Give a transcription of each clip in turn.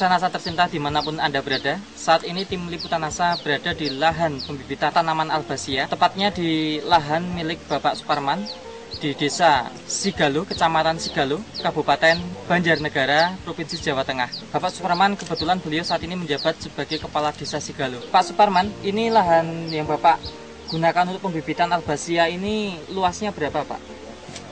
Pemirsa NASA tercinta dimanapun Anda berada, saat ini tim liputan NASA berada di lahan pembibitan tanaman Albazia, tepatnya di lahan milik Bapak Suparman di Desa Sigalo, Kecamatan Sigalo, Kabupaten Banjarnegara, Provinsi Jawa Tengah. Bapak Suparman kebetulan beliau saat ini menjabat sebagai Kepala Desa Sigalo. Pak Suparman, ini lahan yang Bapak gunakan untuk pembibitan Albazia ini luasnya berapa, Pak?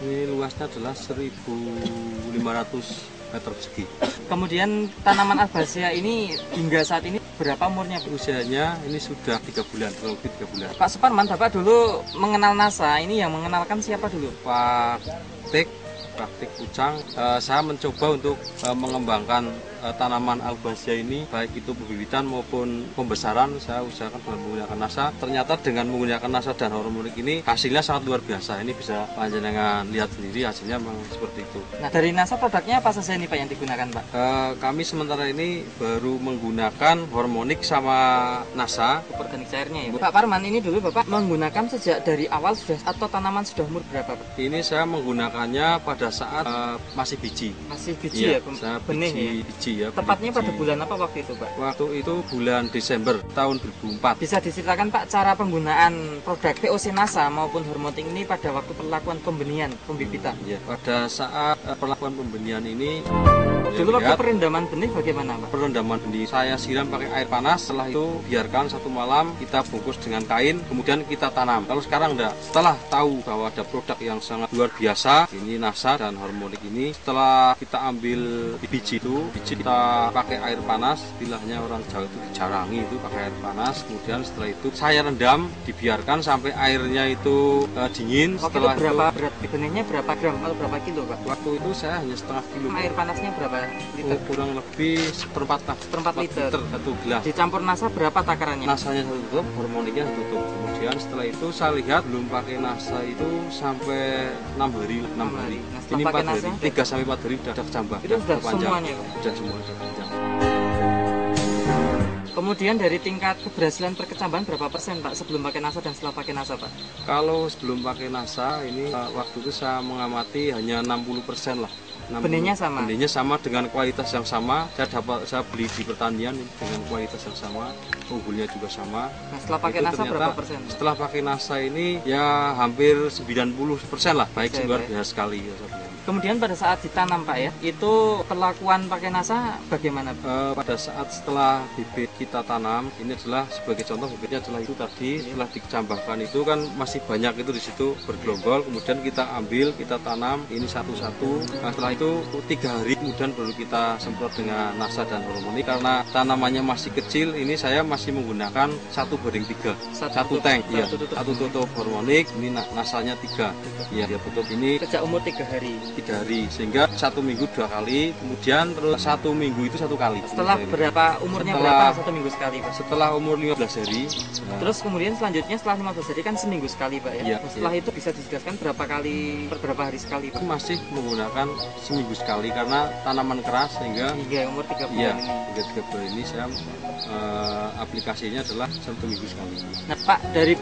Ini luasnya adalah 1.500 meter persegi. Kemudian tanaman Albazia ini hingga saat ini berapa umurnya? Usianya ini sudah 3 bulan, kurang lebih 3 bulan. Pak Suparman, Bapak dulu mengenal NASA, ini yang mengenalkan siapa dulu? Praktik Ucang, saya mencoba untuk mengembangkan tanaman Albazia ini, baik itu pembibitan maupun pembesaran, saya usahakan dengan menggunakan NASA. Ternyata dengan menggunakan NASA dan hormonik ini hasilnya sangat luar biasa. Ini bisa panjenengan lihat sendiri, hasilnya memang seperti itu. Nah, dari NASA produknya apa saja ini Pak yang digunakan, Pak? Kami sementara ini baru menggunakan hormonik sama NASA. Organik cairnya ya. Pak Parman, ini dulu Bapak menggunakan sejak dari awal sudah atau tanaman sudah umur berapa, Pak? Ini saya menggunakannya pada saat masih biji. Masih biji ya, benih biji ya. Tepatnya pada bulan apa waktu itu, Pak? Waktu itu bulan Desember tahun 2004. Bisa diceritakan Pak cara penggunaan produk POC NASA maupun hormonik ini pada waktu perlakuan pembenihan, pembibitan? Ya, pada saat perlakuan pembenihan ini dulu waktu perendaman benih bagaimana, Pak? Perendaman benih saya siram pakai air panas, setelah itu biarkan 1 malam, kita bungkus dengan kain, kemudian kita tanam. Kalau sekarang enggak, setelah tahu bahwa ada produk yang sangat luar biasa, ini NASA dan hormonik ini, setelah kita ambil biji kita pakai air panas, istilahnya orang Jawa itu dijarangi itu pakai air panas, kemudian setelah itu saya rendam, dibiarkan sampai airnya itu dingin. Setelah itu berapa berat benihnya, berapa gram atau berapa kilo, Pak? Waktu itu saya hanya setengah kilo. Air panasnya berapa liter? Kurang lebih seperempat liter 1 gelas. Dicampur NASA berapa takarannya? NASA-nya 1 tutup, hormoniknya 1 tutup. Kemudian setelah itu saya lihat belum pakai NASA itu sampai 6 hari. Nah, ini 4 hari, 3 sampai 4 hari sudah kecambah. Itu sudah semuanya, Pak? Sudah semua sudah panjang. Kemudian dari tingkat keberhasilan perkecambahan berapa persen, Pak, sebelum pakai NASA dan setelah pakai NASA, Pak? Kalau sebelum pakai NASA ini waktu itu saya mengamati hanya 60% lah. Benihnya sama? Benihnya sama dengan kualitas yang sama. Saya beli di pertanian dengan kualitas yang sama, unggulnya juga sama. Nah, setelah pakai NASA berapa persen? Setelah pakai NASA ini ya hampir 90% lah, baik luar biasa sekali ya. Kemudian pada saat ditanam, Pak ya, itu perlakuan pakai NASA bagaimana, Pak? Pada saat setelah bibit kita tanam, ini adalah sebagai contoh bibitnya adalah itu tadi, setelah dikecambahkan itu kan masih banyak itu di situ bergelombol, kemudian kita ambil, kita tanam ini satu-satu. Nah, setelah itu 3 hari kemudian baru kita semprot dengan NASA dan hormonik. Karena tanamannya masih kecil, ini saya masih menggunakan 1/3, satu tank, ya, satu tutup hormonik, ini NASA-nya 3, ya, dia tutup ini sejak umur 3 hari. 3 hari, sehingga 1 minggu 2 kali, kemudian terus 1 minggu itu 1 kali. Setelah berapa umurnya berapa 1 minggu sekali, Pak? Setelah umur 15 hari. Terus kemudian selanjutnya setelah 15 hari kan seminggu sekali, Pak ya? Ya, setelah itu bisa dijelaskan berapa hari sekali, Pak? Masih menggunakan seminggu sekali karena tanaman keras sehingga hingga umur 3 bulan ini. Hingga 3 bulan ini saya aplikasinya adalah 1 minggu sekali. Nah, Pak, dari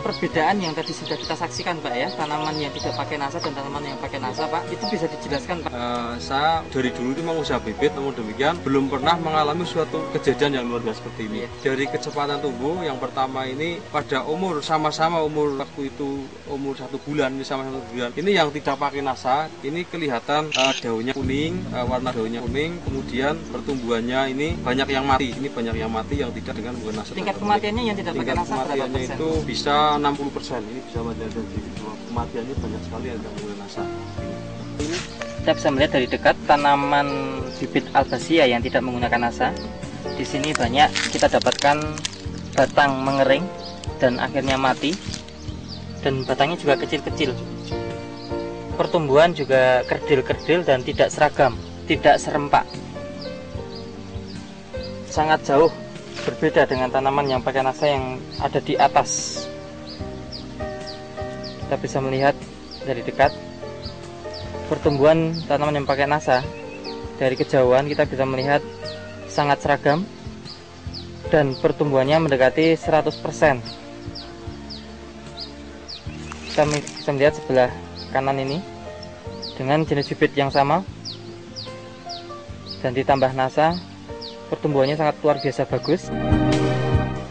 perbedaan yang tadi sudah kita saksikan, Pak ya, tanaman yang tidak pakai NASA dan tanaman yang pakai NASA, Pak, itu bisa dijelaskan, Pak? Saya dari dulu itu mengusaha bibit, namun demikian belum pernah mengalami suatu kejadian yang luar biasa seperti ini. Dari kecepatan tumbuh, yang pertama ini pada umur sama-sama umur waktu itu umur 1 bulan, ini sama 1 bulan. Ini yang tidak pakai NASA, ini kelihatan daunnya kuning, warna daunnya kuning, kemudian pertumbuhannya ini banyak yang mati. Ini banyak yang mati yang tidak dengan menggunakan NASA. Tingkat kematiannya yang tidak pakai NASA berapa persen? Itu bisa 60%. Ini bisa menjadi kematiannya banyak sekali yang tidak menggunakan NASA. Kita bisa melihat dari dekat tanaman bibit Albazia yang tidak menggunakan NASA. Di sini banyak kita dapatkan batang mengering dan akhirnya mati, dan batangnya juga kecil-kecil. Pertumbuhan juga kerdil-kerdil dan tidak seragam, tidak serempak. Sangat jauh berbeda dengan tanaman yang pakai NASA yang ada di atas. Kita bisa melihat dari dekat pertumbuhan tanaman yang pakai NASA. Dari kejauhan kita bisa melihat sangat seragam dan pertumbuhannya mendekati 100%. Kita bisa melihat sebelah kanan ini dengan jenis bibit yang sama dan ditambah NASA pertumbuhannya sangat luar biasa bagus.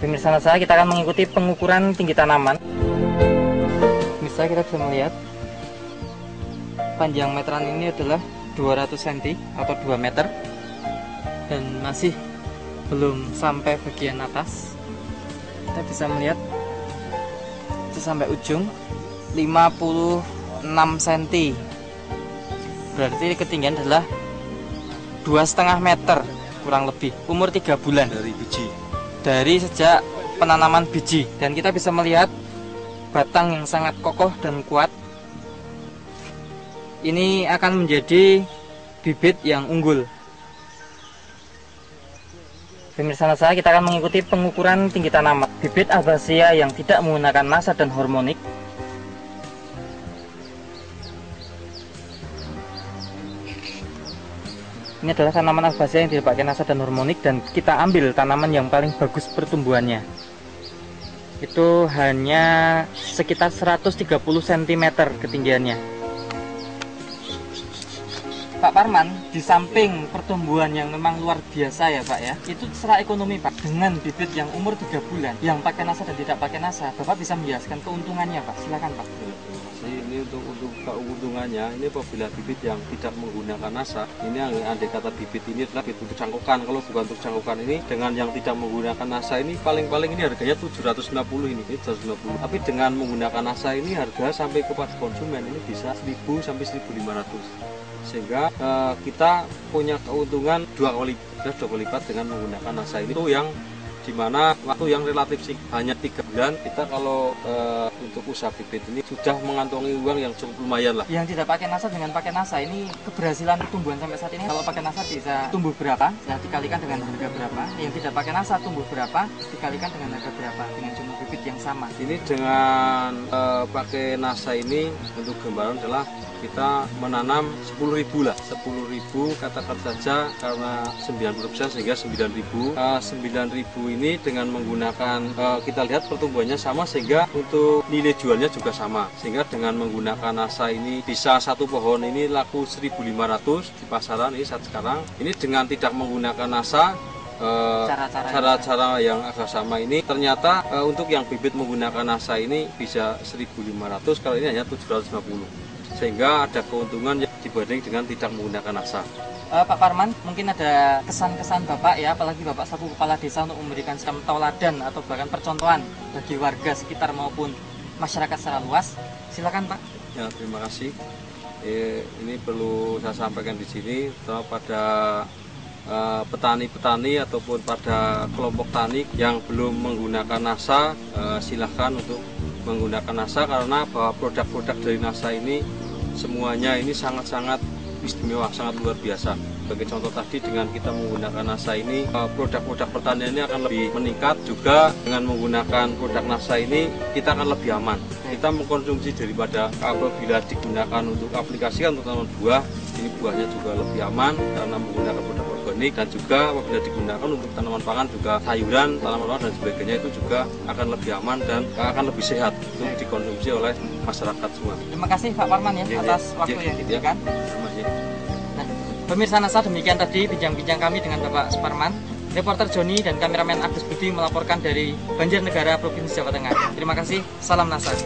Pemirsa NASA, kita akan mengikuti pengukuran tinggi tanaman. Pemirsa, kita bisa melihat panjang meteran ini adalah 200 cm atau 2 meter, dan masih belum sampai bagian atas. Kita bisa melihat itu sampai ujung 56 cm, berarti ketinggian adalah 2,5 meter kurang lebih. Umur 3 bulan dari biji, dari sejak penanaman biji, dan kita bisa melihat batang yang sangat kokoh dan kuat. Ini akan menjadi bibit yang unggul. Pemirsa NASA, kita akan mengikuti pengukuran tinggi tanaman bibit Albacea yang tidak menggunakan NASA dan hormonik. Ini adalah tanaman Albacea yang tidak pakai NASA dan hormonik, dan kita ambil tanaman yang paling bagus pertumbuhannya. Itu hanya sekitar 130 cm ketinggiannya. Pak Parman, di samping pertumbuhan yang memang luar biasa ya Pak ya, itu secara ekonomi Pak, dengan bibit yang umur 3 bulan, yang pakai NASA dan tidak pakai NASA, Bapak bisa menjelaskan keuntungannya Pak? Silakan Pak. Ini untuk keuntungannya, ini apabila bibit yang tidak menggunakan NASA, ini andai kata bibit ini adalah bibit untuk cangkukan. Kalau bukan untuk cangkukan ini, dengan yang tidak menggunakan NASA ini paling-paling ini harganya 750 ini 750. Tapi dengan menggunakan NASA ini harga sampai kepada konsumen ini bisa 1000 sampai 1500. Sehingga kita punya keuntungan dua kali lipat dengan menggunakan NASA ini. Itu yang dimana waktu yang relatif sih hanya 3 bulan, kita kalau untuk usaha bibit ini sudah mengantongi uang yang cukup lumayan lah. Yang tidak pakai NASA dengan pakai NASA ini keberhasilan pertumbuhan sampai saat ini, kalau pakai NASA bisa tumbuh berapa, nah dikalikan dengan harga berapa. Yang tidak pakai NASA tumbuh berapa, dikalikan dengan harga berapa, dengan jumlah bibit yang sama. Ini dengan pakai NASA ini, untuk gambaran adalah kita menanam 10.000 lah, 10.000 katakan saja, karena 90% sehingga 9.000. 9.000 ini dengan menggunakan kita lihat pertumbuhannya sama, sehingga untuk nilai jualnya juga sama. Sehingga dengan menggunakan NASA ini bisa satu pohon ini laku 1.500 di pasaran ini saat sekarang. Ini dengan tidak menggunakan NASA, cara-cara yang agak sama ini ternyata untuk yang bibit menggunakan NASA ini bisa 1.500, kalau ini hanya 750. Sehingga ada keuntungan yang dibanding dengan tidak menggunakan NASA. Pak Parman, mungkin ada kesan-kesan Bapak ya, apalagi Bapak selaku kepala desa, untuk memberikan semacam tauladan atau bahkan percontohan bagi warga sekitar maupun masyarakat secara luas. Silakan Pak. Ya, terima kasih. Ini perlu saya sampaikan di sini pada petani-petani ataupun pada kelompok tani yang belum menggunakan NASA, silahkan untuk menggunakan NASA, karena bahwa produk-produk dari NASA ini semuanya ini sangat-sangat istimewa, sangat luar biasa. Sebagai contoh tadi, dengan kita menggunakan NASA ini, produk-produk pertanian ini akan lebih meningkat. Juga dengan menggunakan produk NASA ini, kita akan lebih aman. Kita mengkonsumsi daripada apabila digunakan untuk aplikasikan untuk tanaman buah, ini buahnya juga lebih aman karena menggunakan produk organik, dan juga apabila digunakan untuk tanaman pangan, juga sayuran, tanaman pangan dan sebagainya, itu juga akan lebih aman dan akan lebih sehat untuk dikonsumsi oleh masyarakat semua. Terima kasih Pak Parman ya, atas waktu yang diberikan. Nah, pemirsa NASA, demikian tadi bincang-bincang kami dengan Bapak Suparman. Reporter Joni dan kameramen Agus Budi melaporkan dari Banjarnegara, Provinsi Jawa Tengah. Terima kasih, salam NASA.